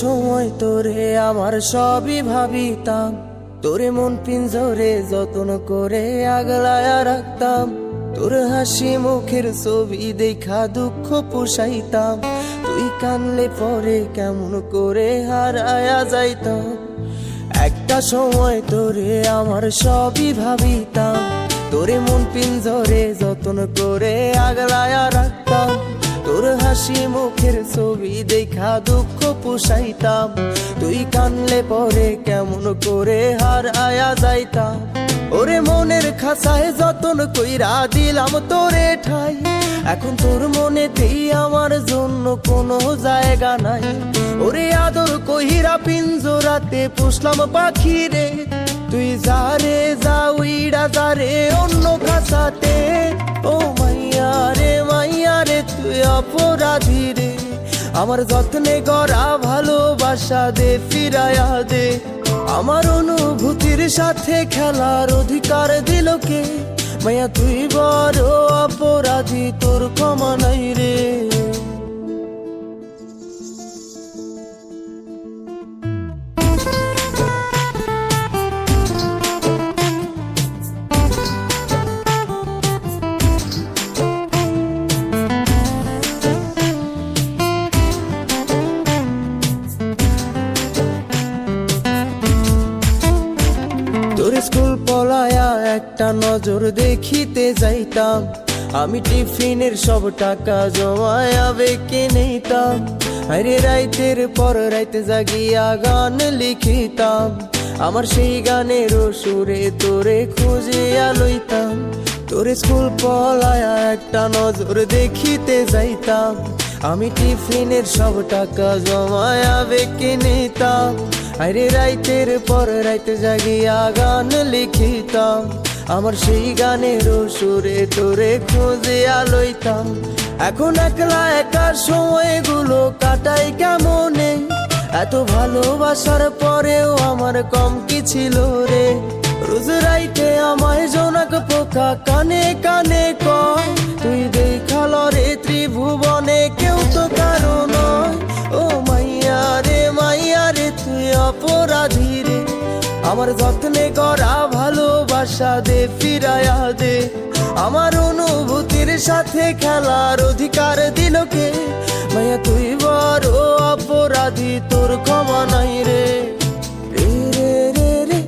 সময় তোরে আমার সবই ভাবিতাম, তোরে মন পিঞ্জরে যত্ন করে আগলায়া রাখতাম। তোর হাসি মুখের ছবি দেখা দুঃখ পুষাইতাম, তুই কানলে পরে কেমন করে হারায়া যাইতাম। একটা সময় তোরে আমার সবই ভাবিতাম, তোরে মন পিঞ্জরে যত্ন করে আগলায়া রাখতাম। তোর হাসি মুখের ছবি দেখা দুঃখ পুষাইতাম, তুই কানলে পরে কেমন করে হারায়া যাইতাম। ওরে মনের খাঁচায় যতন কইরা দিলাম তোরে ঠাই, এখন তোর মনেতেই আমার জন্য কোনো জায়গা নাই। ওরে আদর কইরা পিঞ্জরাতে পুষলাম পাখি রে, তুই যারে যা উইড়া যারে অন্য খাঁচাতে। ও মাইয়া রে তুই অপরাধী রে, আমার যত্নে গড়া ভালোবাসা দে ফিরায়া দে। আমার অনুভূতির সাথে খেলার অধিকার দিল কে? মাইয়া তুই বড় অপরাধী, তোর ক্ষমা নাই রে। তোর স্কুল পলায়া একটা নজর দেখিতে যাইতাম, আমি টিফিনের সব টাকা জমায়া বেঁকে নিতাম। আরে রাইতের পর রাইতে জাগিয়া গান লিখিতাম, আমার সেই গানের সুরে তোরে খুঁজিয়া লইতাম। তোর স্কুল পলায়া একটা নজর দেখিতে যাইতাম, আমি টিফিনের সব টাকা জমায়া বেঁকে নিতাম। আরে রাইতের পর রাইতে জাগিয়া গান লিখিতাম, আমার সেই গানের সুরে তোরে খুঁজিয়া লইতাম। এখন একলা একা সময়গুলো কাটাই কেমনে, এত ভালোবাসার পরেও আমার কম কি ছিল রে। রোজ রাইতে আমায় জোনাক পোকা কানে কানে কয়, তুই দেখাল রে ত্রিভুবনে কেউ তো কারো নয়। ও মাইয়া রে তুই অপরাধী রে, আমার যত্নে গড়া ভালোবাসা দে ফিরায়া দে। আমার অনুভূতির সাথে খেলার অধিকার দিল কে? মাইয়া তুই বড় অপরাধী, তোর ক্ষমা নাই রে। রে রে রে রে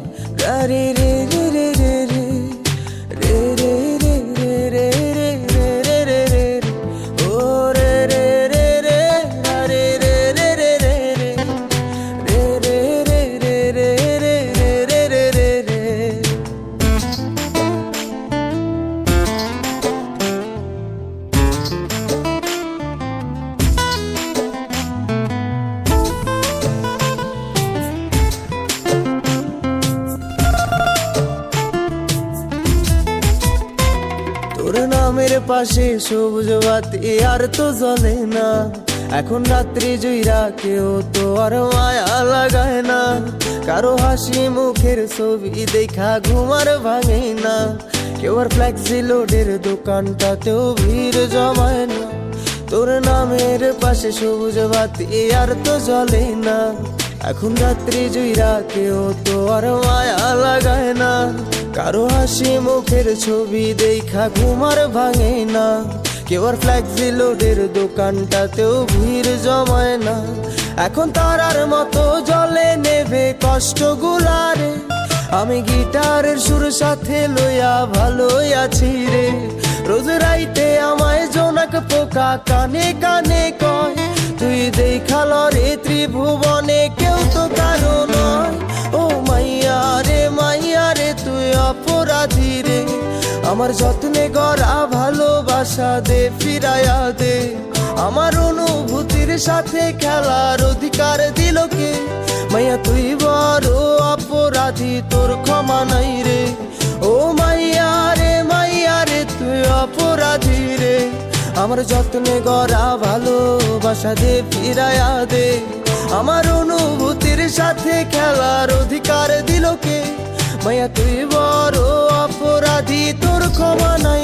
রে রে রে রে রে রে রে রে রে রে রে রে রে ও রে রে রে রে রে রে রে রে রে রে রে রে রে রে রে রে। তোর নামের পাশে সবুজ বাতি আর তো জ্বলে না, এখন রাত্রি জুইরা কেউ তো আর মায়া লাগায় না। কারো হাসি মুখের ছবি দেখা ঘুমার ভাঙে না, কেউ আর ফ্লেক্সি লোডের দোকানটাতেও ভিড় জমায় না। তোর নামের পাশে সবুজ বাতি আর তো জ্বলে না, এখন রাত্রি জুইরা কেউ তো আর মায়া লাগায় না। কারো হাসি মুখের ছবি দেখা ঘুমার ভাঙে না, কেউ আর ফ্লেক্সি লোডের দোকানটাতেও ভিড় জমায় না। এখন তারার মতো জলে নেবে কষ্ট গুলারে, আমি গিটারের সুর সাথে লইয়া ভালোই আছি রে। রোজ রাইতে আমায় জোনাক পোকা কানে কানে কয়, তুই দেখাল রে ত্রিভুবনে কেউ তো কারো নয়। ও মাইয়া রে তুই অপরাধী রে, আমার যত্নে গড়া ভালোবাসা দে ফিরায়া দে। আমার অনুভূতির সাথে খেলার অধিকার দিল কে? মাইয়া তুই বড় অপরাধী, তোর ক্ষমা নাই রে। ও মাইয়া রে তুই অপরাধী রে। আমার যত্নে গড়া ভালোবাসা দে ফিরায়া দে। আমার অনুভূতির সাথে খেলার অধিকার দিল কে? মাইয়া তুই বড় অপরাধী, তোর ক্ষমা নাই